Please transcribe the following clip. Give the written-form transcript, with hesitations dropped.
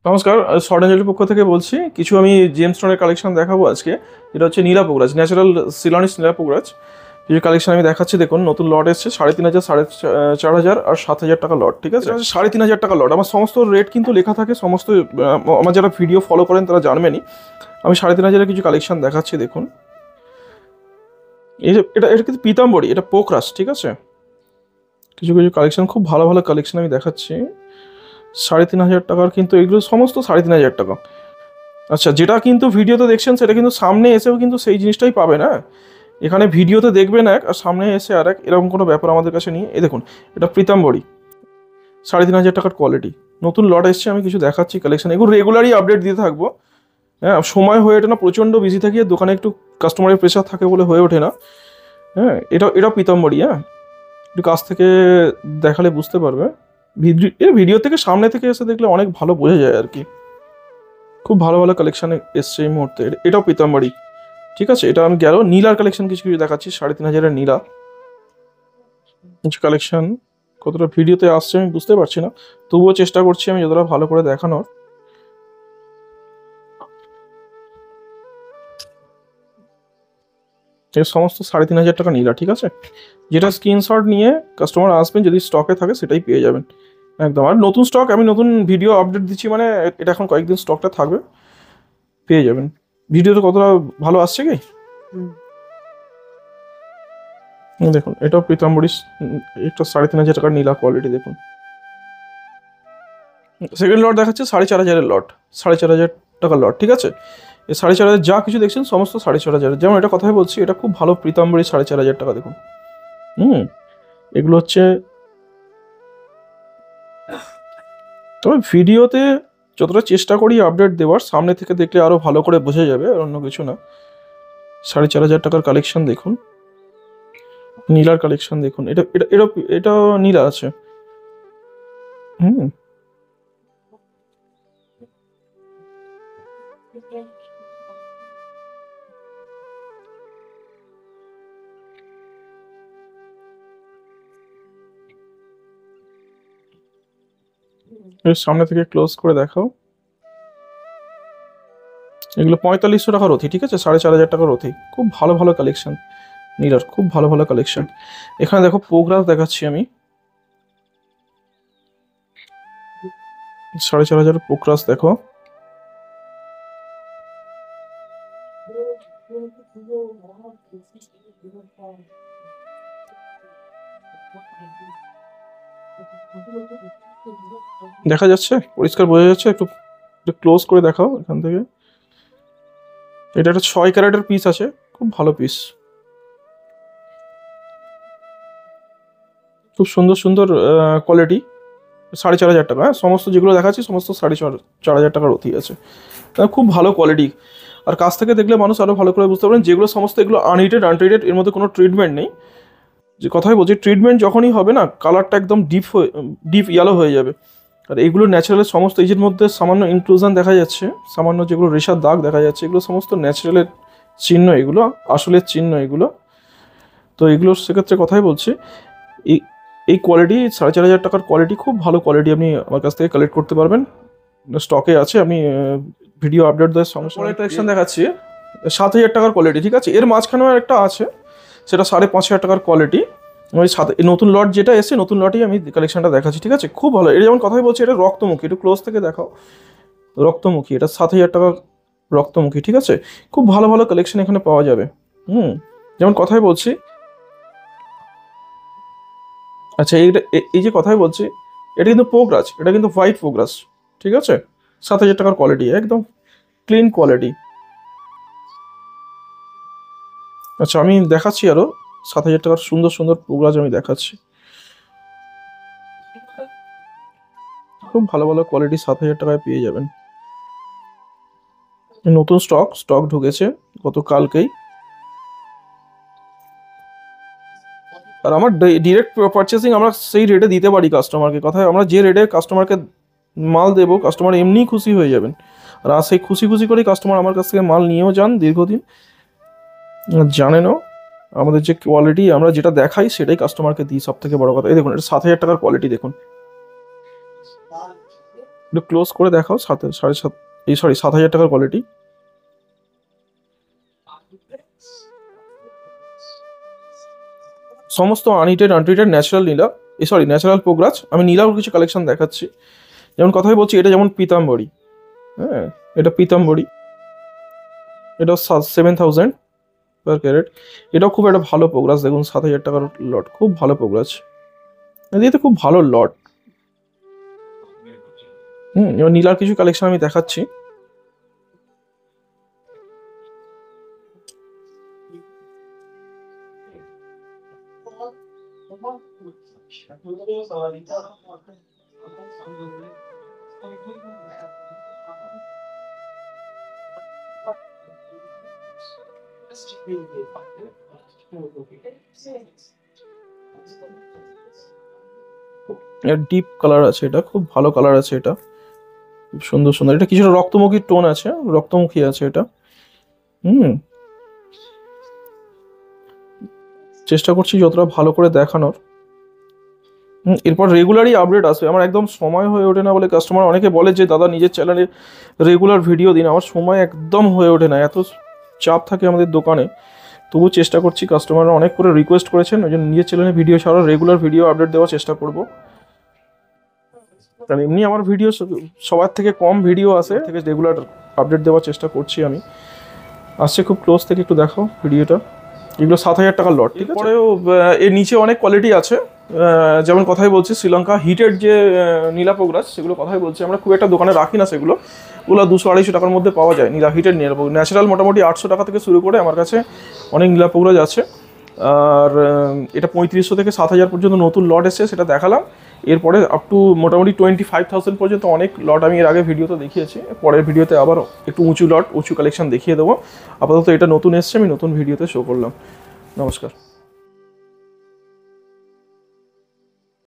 নমস্কার, শর্ট অ্যাঞ্জেলের পক্ষ থেকে বলছি। কিছু আমি জেমস স্টোনের কালেকশন দেখাবো আজকে। যেটা হচ্ছে নীলা পোকরাজ, ন্যাচারাল সিলনিস নীলা পোকরাজ। কিছু কালেকশন আমি দেখাচ্ছি, দেখুন। নতুন লট এসছে 3,500, 4,500 আর 7,000 টাকা লট, ঠিক আছে? 3,500 টাকা লট। আমার সমস্ত রেট কিন্তু লেখা থাকে, সমস্ত আমার যারা ভিডিও ফলো করেন তারা জানবেনই। আমি 3,500 কিছু কালেকশন দেখাচ্ছি, দেখুন। এই যে এটা এটা কিন্তু পিতাম্বরী, এটা পোকরাজ, ঠিক আছে? কিছু কিছু কালেকশন, খুব ভালো ভালো কালেকশন আমি দেখাচ্ছি। 3,500 টাকার কিন্তু এগুলো সমস্ত 3,500 টাকা। আচ্ছা, যেটা কিন্তু ভিডিওতে দেখছেন সেটা কিন্তু সামনে এসেও কিন্তু সেই জিনিসটাই পাবে না। এখানে ভিডিওতে দেখবেন এক, আর সামনে এসে আর এক, এরকম কোনো ব্যাপার আমাদের কাছে নিয়ে। এই দেখুন, এটা পিতাম্বরী, 3,500 টাকার কোয়ালিটি। নতুন লট এসছে, আমি কিছু দেখাচ্ছি কালেকশন। এগুলো রেগুলারই আপডেট দিতে থাকবো। হ্যাঁ, সময় হয়ে ওঠে না, প্রচণ্ড বিজি থাকি, দোকানে একটু কাস্টমারের প্রেশার থাকে বলে হয়ে ওঠে না। হ্যাঁ, এটা পিতাম্বরী। হ্যাঁ, একটু কাছ থেকে দেখালে বুঝতে পারবে। ভিডিও থেকে সামনে থেকে এসে দেখলে অনেক ভালো বোঝা যায় আর কি। খুব ভালো ভালো কালেকশন এসছে এই মুহূর্তে। এটাও পিতাম্বরী, ঠিক আছে? এটা আমি গেল নীলার কালেকশন কিছু কিছু দেখাচ্ছি। 3,500 নীলা কিছু কালেকশন। কতটা ভিডিওতে আসছে আমি বুঝতে পারছি না, তবুও চেষ্টা করছি আমি যতটা ভালো করে দেখানোর। এই সমস্ত 3,500 টাকা নীলা, ঠিক আছে? যেটা স্ক্রিনশট নিয়ে কাস্টমার আসবেন, যদি স্টকে থাকে সেটাই পেয়ে যাবেন একদম। আর নতুন স্টক, আমি নতুন ভিডিও আপডেট দিচ্ছি মানে এটা এখন কয়েকদিন স্টকটা থাকবে, পেয়ে যাবেন। ভিডিওতে কতটা ভালো আসছে কি দেখুন। এটাও পিতাম্বরী, একটা 3,500 টাকার নীলা কোয়ালিটি, দেখুন। সেকেন্ড লট দেখাচ্ছে 4,500 লট, 4,500 টাকার লট, ঠিক আছে? এই 4,500 যা কিছু দেখছেন সমস্ত 4,500। যেমন এটা কথাই বলছি, এটা খুব ভালো পিতাম্বরী, 4,500 টাকা, দেখুন। এগুলো হচ্ছে, তবে ভিডিওতে যতটা চেষ্টা করি আপডেট দেওয়ার, সামনে থেকে দেখলে আরও ভালো করে বোঝা যাবে, আর অন্য কিছু না। 4,500 টাকার কালেকশন দেখুন। নীলার কালেকশন দেখুন। এটা এটা এটা এটা নীলা আছে। হুম এর সামনে থেকে ক্লোজ করে দেখাও। এগুলো 4,500 টাকার অথি, ঠিক আছে? 4,500 টাকার অথি। খুব ভালো ভালো কালেকশন নীলার, খুব ভালো ভালো কালেকশন। এখানে দেখো পোকরাজ দেখাচ্ছি আমি, 4,500 পোকরাজ দেখো। দেখা যাচ্ছে, পরিষ্কার বোঝা যাচ্ছে? একটু একটু ক্লোজ করে দেখাও এখান থেকে। এটা একটা 6 ক্যারেটের পিস আছে, খুব ভালো পিস, খুব সুন্দর সুন্দর কোয়ালিটি। 4,500 টাকা। হ্যাঁ, সমস্ত যেগুলো দেখাচ্ছি সমস্ত 4,500 টাকার অতি আছে। খুব ভালো কোয়ালিটি। আর কাছ থেকে দেখলে মানুষ আরও ভালো করে বুঝতে পারেন। যেগুলো সমস্ত এগুলো আনহিটেড, আনট্রিটেড, এর মধ্যে কোনো ট্রিটমেন্ট নেই। যে কথাই বলছি, ট্রিটমেন্ট যখনই হবে না, কালারটা একদম ডিপ ইয়েলো হয়ে যাবে। আর এগুলো ন্যাচারালের সমস্ত, এই যে মধ্যে সামান্য ইনক্লুশন দেখা যাচ্ছে, সামান্য যেগুলো রেশার দাগ দেখা যাচ্ছে, এগুলো সমস্ত ন্যাচারালের চিহ্ন, এগুলো আসলের চিহ্ন এগুলো। তো এগুলো সেক্ষেত্রে কথাই বলছি, এই এই কোয়ালিটি 4,500 টাকার কোয়ালিটি, খুব ভালো কোয়ালিটি। আপনি আমার কাছ থেকে কালেক্ট করতে পারবেন, স্টকে আছে। আমি ভিডিও আপডেট দেওয়ার সঙ্গে সঙ্গে কালেকশন দেখাচ্ছি। 7,000 টাকার কোয়ালিটি, ঠিক আছে? এর মাঝখানেও একটা আছে, সেটা 5,500 টাকার কোয়ালিটি। ওই সাথে নতুন লট যেটা এসে, নতুন লটেই আমি কালেকশনটা দেখাচ্ছি, ঠিক আছে? খুব ভালো। এটা যেমন কথাই বলছি, এটা রক্তমুখী, একটু ক্লোজ থেকে দেখাও। রক্তমুখী, এটা 7,000 টাকা রক্তমুখী, ঠিক আছে? খুব ভালো ভালো কালেকশন এখানে পাওয়া যাবে। যেমন কথাই বলছি। আচ্ছা, এই যে কথাই বলছি, এটা কিন্তু পোকরাজ, এটা কিন্তু হোয়াইট পোকরাজ, ঠিক আছে? 7,000 টাকার কোয়ালিটি, একদম ক্লিন কোয়ালিটি। আচ্ছা, আমি দেখাচ্ছি আরো 7,000 টাকার সুন্দর সুন্দর পোকরাজ আমি দেখাচ্ছি। খুব ভালো ভালো কোয়ালিটি 7,000 টাকায় পেয়ে যাবেন। নতুন স্টক ঢুকেছে গতকালকেই। আর আমার ডিরেক্ট পারচেসিং, আমরা সেই রেটে দিতে পারি কাস্টমারকে। কথায় আমরা যে রেটে কাস্টমারকে মাল দেবো, কাস্টমার এমনিই খুশি হয়ে যাবেন। আর সেই খুশি খুশি করেই কাস্টমার আমার কাছ থেকে মাল নিয়েও যান দীর্ঘদিন। জানেনও আমাদের যে কোয়ালিটি, আমরা যেটা দেখাই সেটাই কাস্টমারকে দিই, সব থেকে বড় কথা। এই দেখুন, এটা 7,000 টাকার কোয়ালিটি, দেখুন। একটু ক্লোজ করে দেখাও, 7,500 টাকার কোয়ালিটি। সমস্ত আনহিটেড আনট্রিটেড ন্যাচারাল নীলা, ন্যাচারাল পোগরাজ। আমি নীলাও কিছু কালেকশন দেখাচ্ছি। যেমন কথাই বলছি, এটা যেমন পিতাম্বরী, হ্যাঁ এটা পিতাম্বরী, এটা 7,000 পার ক্যারেট। এটাও খুব একটা ভালো পোগরাজ, দেখুন 7,000 টাকার লট, খুব ভালো পোগরাজ, এদিকে খুব ভালো লট। এবার নীলার কিছু কালেকশন আমি দেখাচ্ছি। ডিপ কালার আছে, এটা খুব ভালো কালার আছে, এটা খুব সুন্দর সুন্দর। এটা কিছুটা রক্তমুখী টোন আছে, রক্তমুখী আছে এটা। চেষ্টা করছি যতটা ভালো করে দেখানোর। এরপর রেগুলারই আপডেট আসবে, আমার একদম সময় হয়ে ওঠে না বলে কাস্টমার অনেকে বলে যে দাদা নিজের চ্যানেলে রেগুলার ভিডিও দিন। আমার সময় একদম হয়ে ওঠে না, এত চাপ থাকে আমাদের দোকানে। তবু চেষ্টা করছি, কাস্টমাররা অনেক করে রিকোয়েস্ট করেছেন, ওই জন্য নিজের চ্যানেলে ভিডিও ছাড়া রেগুলার ভিডিও আপডেট দেওয়ার চেষ্টা করব। কারণ এমনি আমার ভিডিও সবার থেকে কম ভিডিও আসে, থেকে রেগুলার আপডেট দেওয়ার চেষ্টা করছি আমি। আসছে খুব ক্লোজ থেকে একটু দেখো ভিডিওটা। এগুলো 7,000 টাকার লট। ঠিক আছে, পরেও এর নিচে অনেক কোয়ালিটি আছে। যেমন কথাই বলছি, শ্রীলঙ্কা হিটেড যে নীলা পোগরাজ, সেগুলো কথাই বলছি, আমরা খুব একটা দোকানে রাখি না সেগুলো। ওগুলো 200-250 টাকার মধ্যে পাওয়া যায়। নীলা হিটেড নীলা পোগরাজ ন্যাচারাল মোটামুটি 800 টাকা থেকে শুরু করে আমার কাছে অনেক নীলা পোগরাজ আছে। আর এটা 3500 থেকে 7,000 পর্যন্ত নতুন লট এসছে, সেটা দেখালাম। এরপরে আপ টু মোটামুটি 25,000 পর্যন্ত অনেক লট আমি এর আগে ভিডিওতে দেখিয়েছি। পরের ভিডিওতে আবার একটু উঁচু লট, উঁচু কালেকশন দেখিয়ে দেবো। আপাতত এটা নতুন এসছে, আমি নতুন ভিডিওতে শো করলাম। নমস্কার।